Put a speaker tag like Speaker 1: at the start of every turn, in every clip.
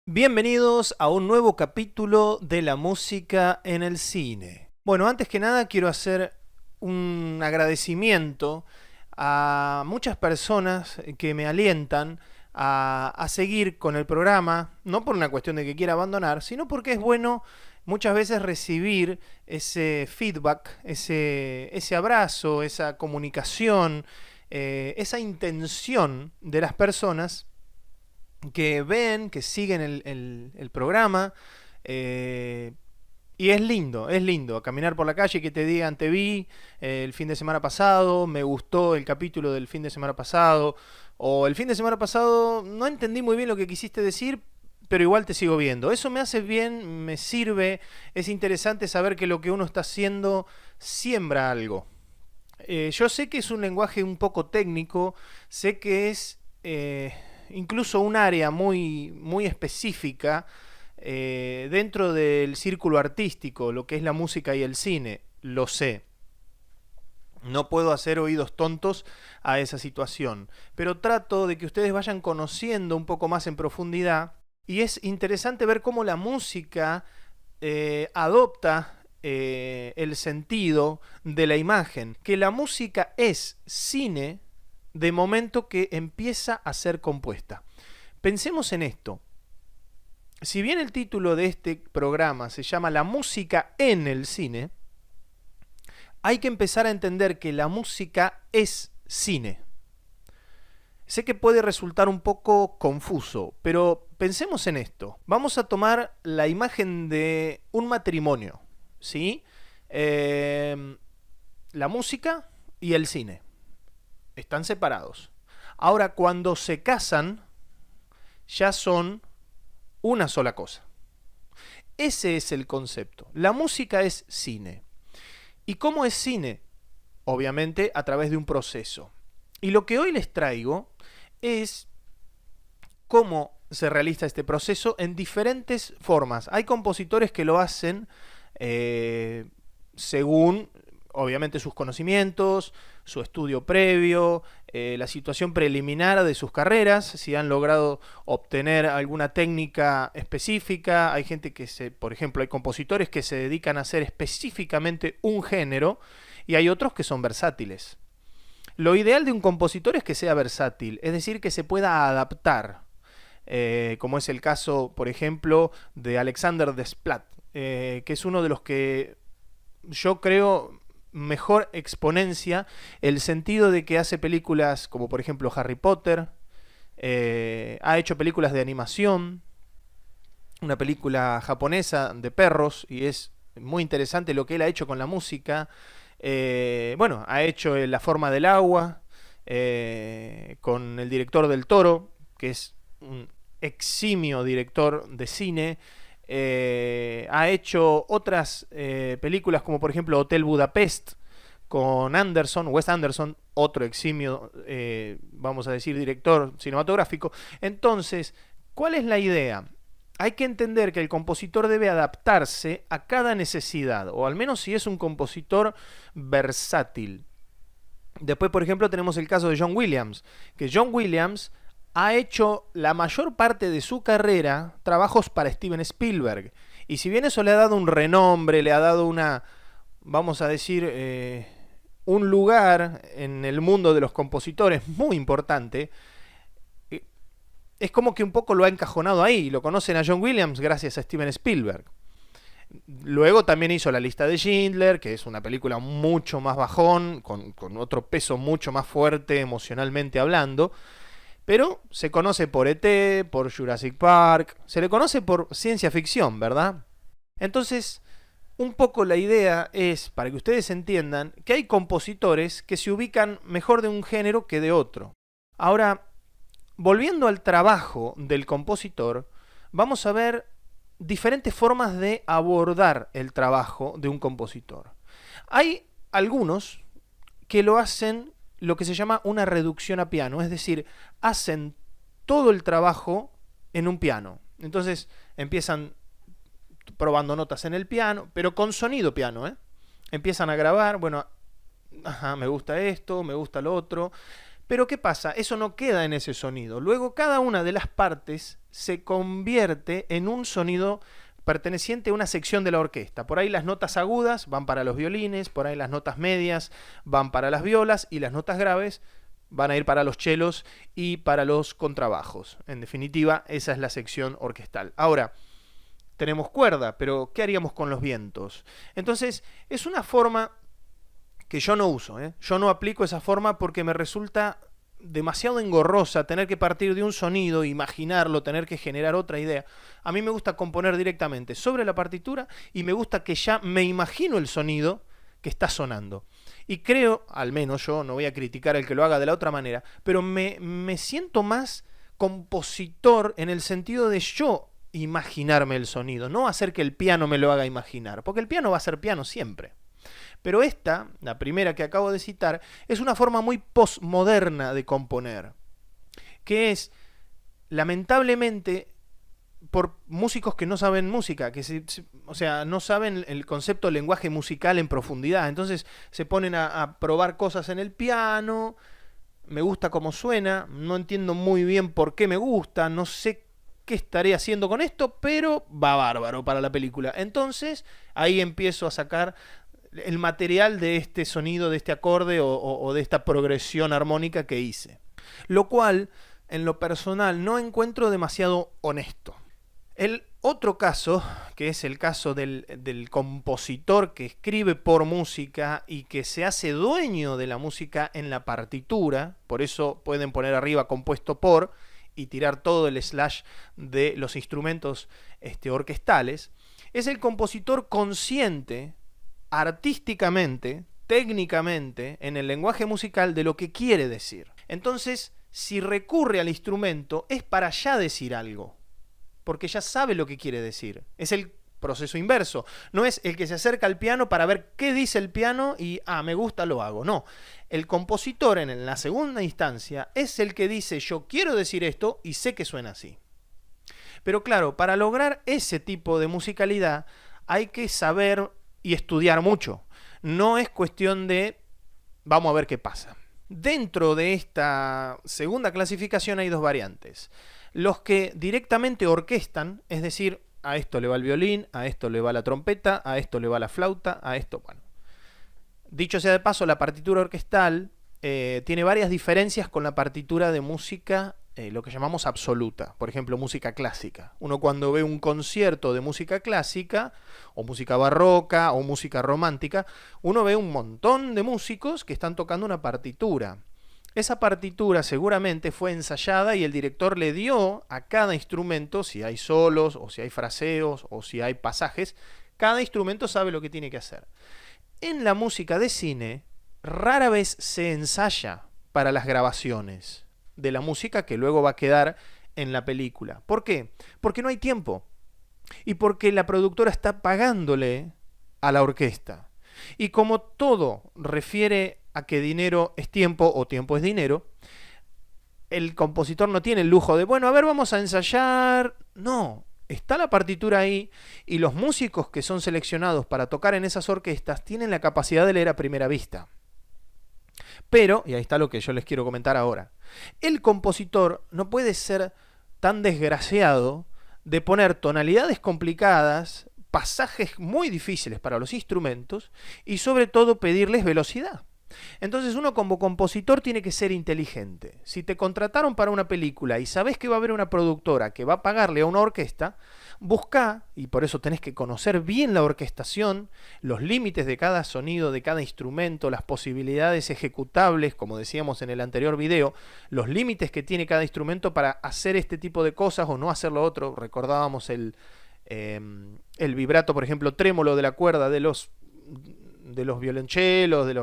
Speaker 1: Bienvenidos a un nuevo capítulo de la música en el cine. Bueno, antes que nada quiero hacer un agradecimiento a muchas personas que me alientan a seguir con el programa, no por una cuestión de que quiera abandonar, sino porque es bueno muchas veces recibir ese feedback, ese abrazo, esa comunicación, esa intención de las personas que ven, que siguen el programa, y es lindo caminar por la calle y que te digan: te vi el fin de semana pasado, me gustó el capítulo del fin de semana pasado, o el fin de semana pasado no entendí muy bien lo que quisiste decir, pero igual te sigo viendo. Eso me hace bien, me sirve, es interesante saber que lo que uno está haciendo siembra algo. Yo sé que es un lenguaje un poco técnico, sé que es incluso un área muy específica dentro del círculo artístico, lo que es la música y el cine, lo sé. No puedo hacer oídos tontos a esa situación, pero trato de que ustedes vayan conociendo un poco más en profundidad, y es interesante ver cómo la música adopta el sentido de la imagen, que la música es cine de momento que empieza a ser compuesta. Pensemos en esto. Si bien el título de este programa se llama La música en el cine, hay que empezar a entender que la música es cine. Sé que puede resultar un poco confuso, pero pensemos en esto. Vamos a tomar la imagen de un matrimonio, ¿sí? La música y el cine están separados. Ahora, cuando se casan, ya son una sola cosa. Ese es el concepto. La música es cine. ¿Y cómo es cine? Obviamente a través de un proceso. Y lo que hoy les traigo es cómo se realiza este proceso en diferentes formas. Hay compositores que lo hacen según, obviamente, sus conocimientos, su estudio previo, la situación preliminar de sus carreras, si han logrado obtener alguna técnica específica. Hay gente que por ejemplo, hay compositores que se dedican a hacer específicamente un género, y hay otros que son versátiles. Lo ideal de un compositor es que sea versátil, es decir, que se pueda adaptar, como es el caso, por ejemplo, de Alexander Desplat, que es uno de los que yo creo mejor exponencia el sentido de que hace películas como por ejemplo Harry Potter, ha hecho películas de animación, una película japonesa de perros, y es muy interesante lo que él ha hecho con la música. Bueno, ha hecho La forma del agua con el director del Toro, que es un eximio director de cine. Ha hecho otras películas como por ejemplo Hotel Budapest con Wes Anderson, otro eximio, vamos a decir, director cinematográfico. Entonces, ¿cuál es la idea? Hay que entender que el compositor debe adaptarse a cada necesidad, o al menos si es un compositor versátil. Después, por ejemplo, tenemos el caso de John Williams, que John Williams ha hecho la mayor parte de su carrera trabajos para Steven Spielberg. Y si bien eso le ha dado un renombre, le ha dado una, vamos a decir, un lugar en el mundo de los compositores muy importante, es como que un poco lo ha encajonado ahí. Lo conocen a John Williams gracias a Steven Spielberg. Luego también hizo La lista de Schindler, que es una película mucho más bajón, con otro peso mucho más fuerte emocionalmente hablando. Pero se conoce por E.T., por Jurassic Park, se le conoce por ciencia ficción, ¿verdad? Entonces, un poco la idea es, para que ustedes entiendan, que hay compositores que se ubican mejor de un género que de otro. Ahora, volviendo al trabajo del compositor, vamos a ver diferentes formas de abordar el trabajo de un compositor. Hay algunos que lo hacen lo que se llama una reducción a piano, es decir, hacen todo el trabajo en un piano. Entonces empiezan probando notas en el piano, pero con sonido piano, ¿eh? Empiezan a grabar, bueno, ajá, me gusta esto, me gusta lo otro. Pero ¿qué pasa? Eso no queda en ese sonido. Luego cada una de las partes se convierte en un sonido perteneciente a una sección de la orquesta. Por ahí las notas agudas van para los violines, por ahí las notas medias van para las violas y las notas graves van a ir para los chelos y para los contrabajos. En definitiva, esa es la sección orquestal. Ahora, tenemos cuerda, pero ¿qué haríamos con los vientos? Entonces, es una forma que yo no uso, ¿eh? Yo no aplico esa forma porque me resulta demasiado engorrosa tener que partir de un sonido, imaginarlo, tener que generar otra idea. A mí me gusta componer directamente sobre la partitura y me gusta que ya me imagino el sonido que está sonando. Y creo, al menos yo, no voy a criticar el que lo haga de la otra manera, pero me siento más compositor en el sentido de yo imaginarme el sonido, no hacer que el piano me lo haga imaginar, porque el piano va a ser piano siempre. Pero esta, la primera que acabo de citar, es una forma muy postmoderna de componer, que es, lamentablemente, por músicos que no saben música, o sea, no saben el concepto de lenguaje musical en profundidad. Entonces se ponen a probar cosas en el piano, me gusta cómo suena, no entiendo muy bien por qué me gusta, no sé qué estaré haciendo con esto, pero va bárbaro para la película. Entonces ahí empiezo a sacar el material de este sonido, de este acorde o de esta progresión armónica que hice. Lo cual, en lo personal, no encuentro demasiado honesto. El otro caso, que es el caso del compositor que escribe por música y que se hace dueño de la música en la partitura, por eso pueden poner arriba compuesto por y tirar todo el slash de los instrumentos orquestales, es el compositor consciente artísticamente, técnicamente, en el lenguaje musical de lo que quiere decir. Entonces, si recurre al instrumento, es para ya decir algo, porque ya sabe lo que quiere decir. Es el proceso inverso. No es el que se acerca al piano para ver qué dice el piano y, me gusta, lo hago. No. El compositor, en la segunda instancia, es el que dice, yo quiero decir esto y sé que suena así. Pero claro, para lograr ese tipo de musicalidad, hay que saber y estudiar mucho. No es cuestión de vamos a ver qué pasa. Dentro de esta segunda clasificación hay dos variantes. Los que directamente orquestan, es decir, a esto le va el violín, a esto le va la trompeta, a esto le va la flauta, a esto, bueno. Dicho sea de paso, la partitura orquestal tiene varias diferencias con la partitura de música lo que llamamos absoluta, por ejemplo, música clásica. Uno cuando ve un concierto de música clásica, o música barroca, o música romántica, uno ve un montón de músicos que están tocando una partitura. Esa partitura seguramente fue ensayada y el director le dio a cada instrumento, si hay solos, o si hay fraseos, o si hay pasajes, cada instrumento sabe lo que tiene que hacer. En la música de cine, rara vez se ensaya para las grabaciones de la música que luego va a quedar en la película. ¿Por qué? Porque no hay tiempo. Y porque la productora está pagándole a la orquesta. Y como todo refiere a que dinero es tiempo o tiempo es dinero, el compositor no tiene el lujo de, bueno, a ver, vamos a ensayar. No, está la partitura ahí y los músicos que son seleccionados para tocar en esas orquestas tienen la capacidad de leer a primera vista. Pero, y ahí está lo que yo les quiero comentar ahora, el compositor no puede ser tan desgraciado de poner tonalidades complicadas, pasajes muy difíciles para los instrumentos y sobre todo pedirles velocidad. Entonces uno como compositor tiene que ser inteligente. Si te contrataron para una película y sabes que va a haber una productora que va a pagarle a una orquesta, busca, y por eso tenés que conocer bien la orquestación, los límites de cada sonido, de cada instrumento, las posibilidades ejecutables, como decíamos en el anterior video, los límites que tiene cada instrumento para hacer este tipo de cosas o no hacer lo otro. Recordábamos el vibrato, por ejemplo, trémolo de la cuerda de los violonchelos,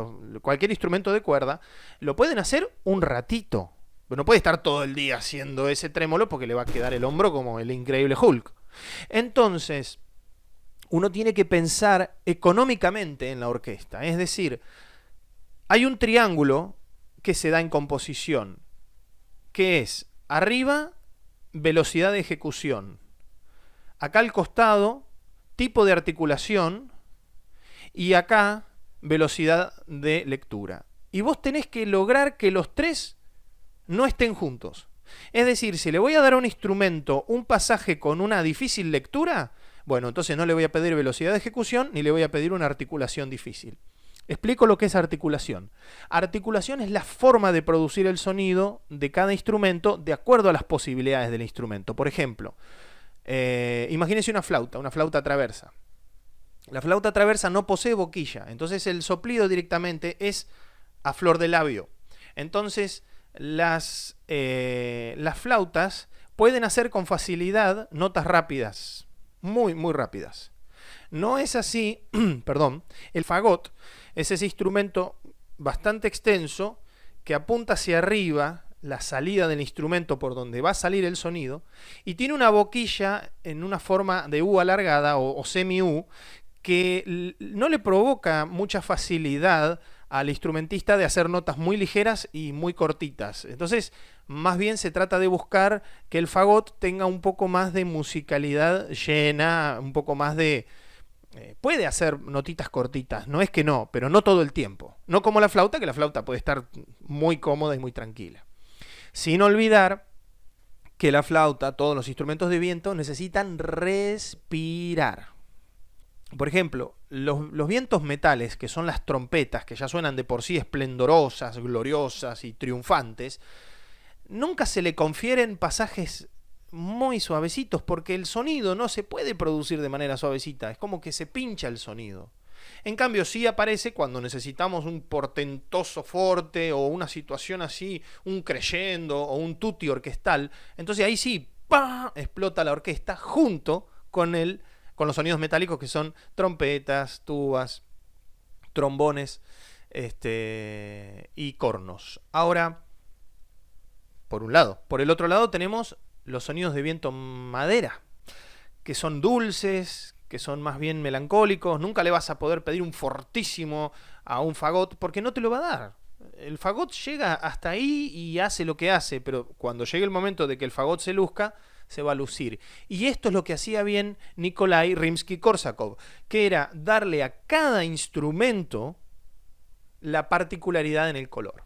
Speaker 1: cualquier instrumento de cuerda, lo pueden hacer un ratito. No puede estar todo el día haciendo ese trémolo porque le va a quedar el hombro como el increíble Hulk. Entonces, uno tiene que pensar económicamente en la orquesta. Es decir, hay un triángulo que se da en composición, que es arriba, velocidad de ejecución. Acá al costado, tipo de articulación. Y acá, velocidad de lectura. Y vos tenés que lograr que los tres no estén juntos. Es decir, si le voy a dar a un instrumento un pasaje con una difícil lectura, bueno, entonces no le voy a pedir velocidad de ejecución ni le voy a pedir una articulación difícil. Explico lo que es articulación. Articulación es la forma de producir el sonido de cada instrumento de acuerdo a las posibilidades del instrumento. Por ejemplo, imagínense una flauta traversa. La flauta traversa no posee boquilla, entonces el soplido directamente es a flor de labio. Entonces las flautas pueden hacer con facilidad notas rápidas, muy rápidas. No es así, perdón, el fagot es ese instrumento bastante extenso que apunta hacia arriba, la salida del instrumento por donde va a salir el sonido, y tiene una boquilla en una forma de U alargada o semi-U, que no le provoca mucha facilidad al instrumentista de hacer notas muy ligeras y muy cortitas. Entonces, más bien se trata de buscar que el fagot tenga un poco más de musicalidad llena, un poco más de... puede hacer notitas cortitas, no es que no, pero no todo el tiempo. No como la flauta, que la flauta puede estar muy cómoda y muy tranquila. Sin olvidar que la flauta, todos los instrumentos de viento necesitan respirar. Por ejemplo, los vientos metales, que son las trompetas, que ya suenan de por sí esplendorosas, gloriosas y triunfantes, nunca se le confieren pasajes muy suavecitos, porque el sonido no se puede producir de manera suavecita, es como que se pincha el sonido. En cambio, sí aparece cuando necesitamos un portentoso forte o una situación así, un crescendo o un tutti orquestal, entonces ahí sí, ¡pah!, explota la orquesta junto con los sonidos metálicos que son trompetas, tubas, trombones y cornos. Ahora, por un lado. Por el otro lado tenemos los sonidos de viento madera, que son dulces, que son más bien melancólicos. Nunca le vas a poder pedir un fortísimo a un fagot porque no te lo va a dar. El fagot llega hasta ahí y hace lo que hace, pero cuando llegue el momento de que el fagot se luzca, se va a lucir. Y esto es lo que hacía bien Nikolai Rimsky-Korsakov, que era darle a cada instrumento la particularidad en el color.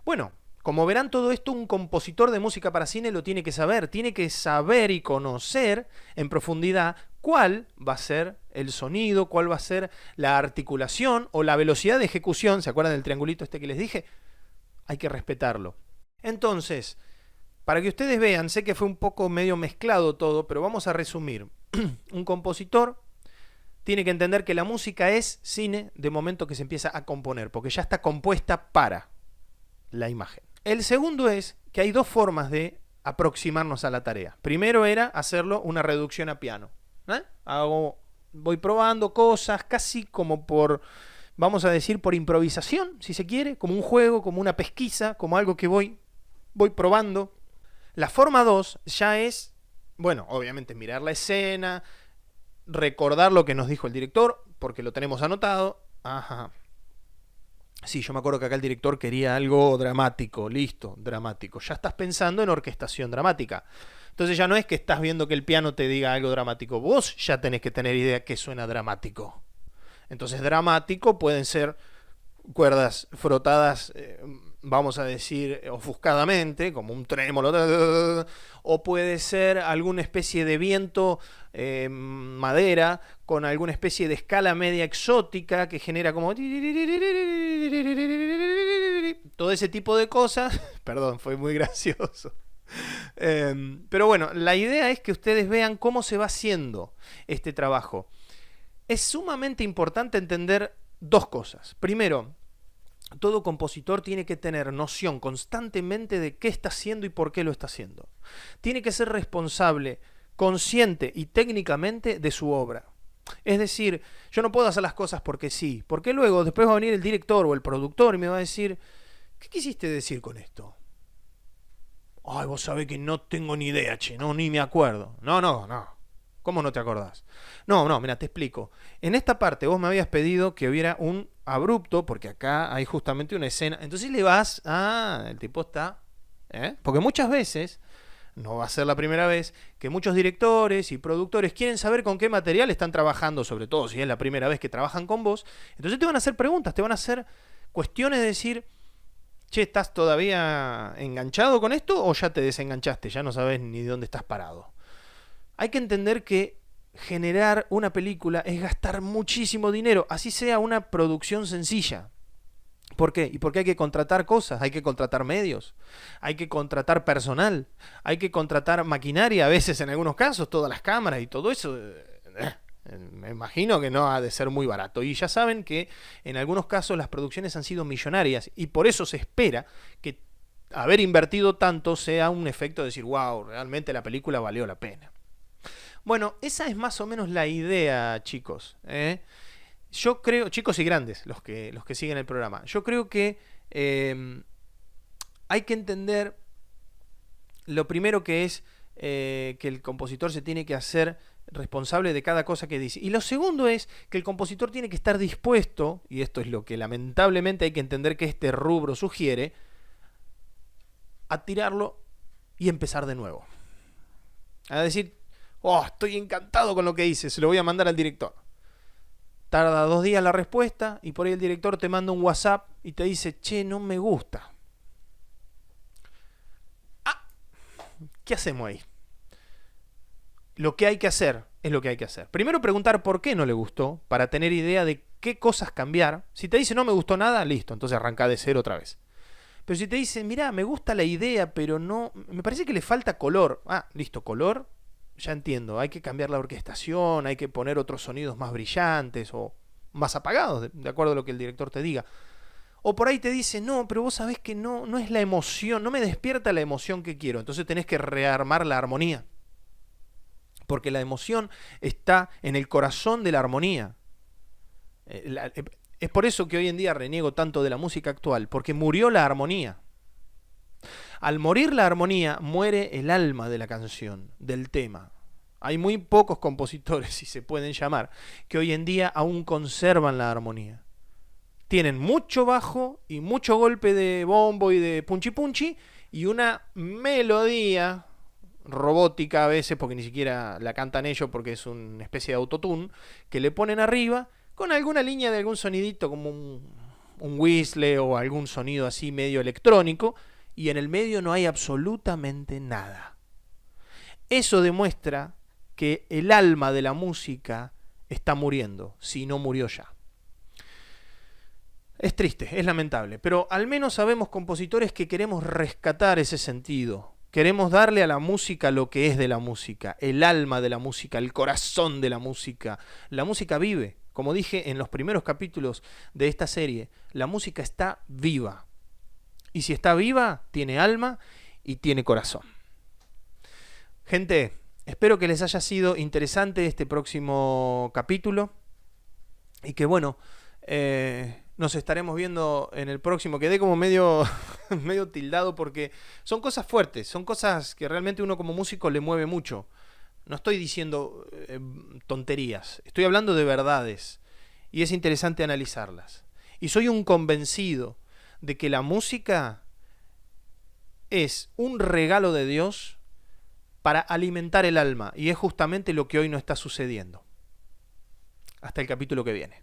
Speaker 1: Bueno, como verán, todo esto un compositor de música para cine lo tiene que saber y conocer en profundidad cuál va a ser el sonido, cuál va a ser la articulación o la velocidad de ejecución. ¿Se acuerdan del triangulito este que les dije? Hay que respetarlo. Entonces, para que ustedes vean, sé que fue un poco medio mezclado todo, pero vamos a resumir. Un compositor tiene que entender que la música es cine de momento que se empieza a componer, porque ya está compuesta para la imagen. El segundo es que hay dos formas de aproximarnos a la tarea. Primero era hacerlo una reducción a piano. Voy probando cosas casi como por, vamos a decir, por improvisación, si se quiere, como un juego, como una pesquisa, como algo que voy probando. La forma 2 ya es, bueno, obviamente mirar la escena, recordar lo que nos dijo el director, porque lo tenemos anotado. Ajá. Sí, yo me acuerdo que acá el director quería algo dramático, listo, dramático. Ya estás pensando en orquestación dramática. Entonces ya no es que estás viendo que el piano te diga algo dramático, vos ya tenés que tener idea que suena dramático. Entonces dramático pueden ser cuerdas frotadas, vamos a decir, ofuscadamente, como un trémolo, o puede ser alguna especie de viento madera con alguna especie de escala media exótica que genera como todo ese tipo de cosas. Perdón, fue muy gracioso. Pero bueno, la idea es que ustedes vean cómo se va haciendo este trabajo. Es sumamente importante entender dos cosas. Primero, todo compositor tiene que tener noción constantemente de qué está haciendo y por qué lo está haciendo. Tiene que ser responsable, consciente y técnicamente de su obra. Es decir, yo no puedo hacer las cosas porque sí, porque luego después va a venir el director o el productor y me va a decir, ¿qué quisiste decir con esto? Ay, vos sabés que no tengo ni idea, che, no, ni me acuerdo. No. ¿Cómo no te acordás? No, mira, te explico. En esta parte vos me habías pedido que hubiera un abrupto, porque acá hay justamente una escena. Entonces le vas, el tipo está... Porque muchas veces, no va a ser la primera vez, que muchos directores y productores quieren saber con qué material están trabajando, sobre todo si es la primera vez que trabajan con vos. Entonces te van a hacer preguntas, te van a hacer cuestiones de decir... Che, ¿estás todavía enganchado con esto o ya te desenganchaste? Ya no sabes ni dónde estás parado. Hay que entender que generar una película es gastar muchísimo dinero, así sea una producción sencilla. ¿Por qué? Y porque hay que contratar cosas, hay que contratar medios, hay que contratar personal, hay que contratar maquinaria, a veces en algunos casos, todas las cámaras y todo eso. Me imagino que no ha de ser muy barato. Y ya saben que en algunos casos las producciones han sido millonarias y por eso se espera que haber invertido tanto sea un efecto de decir, wow, realmente la película valió la pena. Bueno, esa es más o menos la idea, chicos. Yo creo, chicos y grandes, los que siguen el programa, yo creo que hay que entender lo primero que es que el compositor se tiene que hacer responsable de cada cosa que dice. Y lo segundo es que el compositor tiene que estar dispuesto, y esto es lo que lamentablemente hay que entender que este rubro sugiere, a tirarlo y empezar de nuevo. A decir, estoy encantado con lo que hice, se lo voy a mandar al director. Tarda 2 días la respuesta y por ahí el director te manda un WhatsApp y te dice, che, no me gusta. ¿Qué hacemos ahí? Lo que hay que hacer es lo que hay que hacer. Primero preguntar por qué no le gustó, para tener idea de qué cosas cambiar. Si te dice no me gustó nada, listo, entonces arranca de cero otra vez. Pero si te dice, mirá, me gusta la idea, pero no, me parece que le falta color. Listo, color, ya entiendo. Hay que cambiar la orquestación, hay que poner otros sonidos más brillantes o más apagados, de acuerdo a lo que el director te diga. O por ahí te dice, no, pero vos sabés que no es la emoción, no me despierta la emoción que quiero. Entonces tenés que rearmar la armonía. Porque la emoción está en el corazón de la armonía. Es por eso que hoy en día reniego tanto de la música actual, porque murió la armonía. Al morir la armonía, muere el alma de la canción, del tema. Hay muy pocos compositores, si se pueden llamar, que hoy en día aún conservan la armonía. Tienen mucho bajo y mucho golpe de bombo y de punchi punchi y una melodía robótica a veces, porque ni siquiera la cantan ellos porque es una especie de autotune, que le ponen arriba con alguna línea de algún sonidito como un whistle o algún sonido así medio electrónico, y en el medio no hay absolutamente nada. Eso demuestra que el alma de la música está muriendo, si no murió ya. Es triste, es lamentable, pero al menos sabemos compositores que queremos rescatar ese sentido. Queremos darle a la música lo que es de la música, el alma de la música, el corazón de la música. La música vive, como dije en los primeros capítulos de esta serie, la música está viva. Y si está viva, tiene alma y tiene corazón. Gente, espero que les haya sido interesante este próximo capítulo y que bueno, nos estaremos viendo en el próximo. Quedé como medio tildado porque son cosas fuertes, son cosas que realmente uno como músico le mueve mucho. No estoy diciendo tonterías, estoy hablando de verdades y es interesante analizarlas. Y soy un convencido de que la música es un regalo de Dios para alimentar el alma y es justamente lo que hoy no está sucediendo. Hasta el capítulo que viene.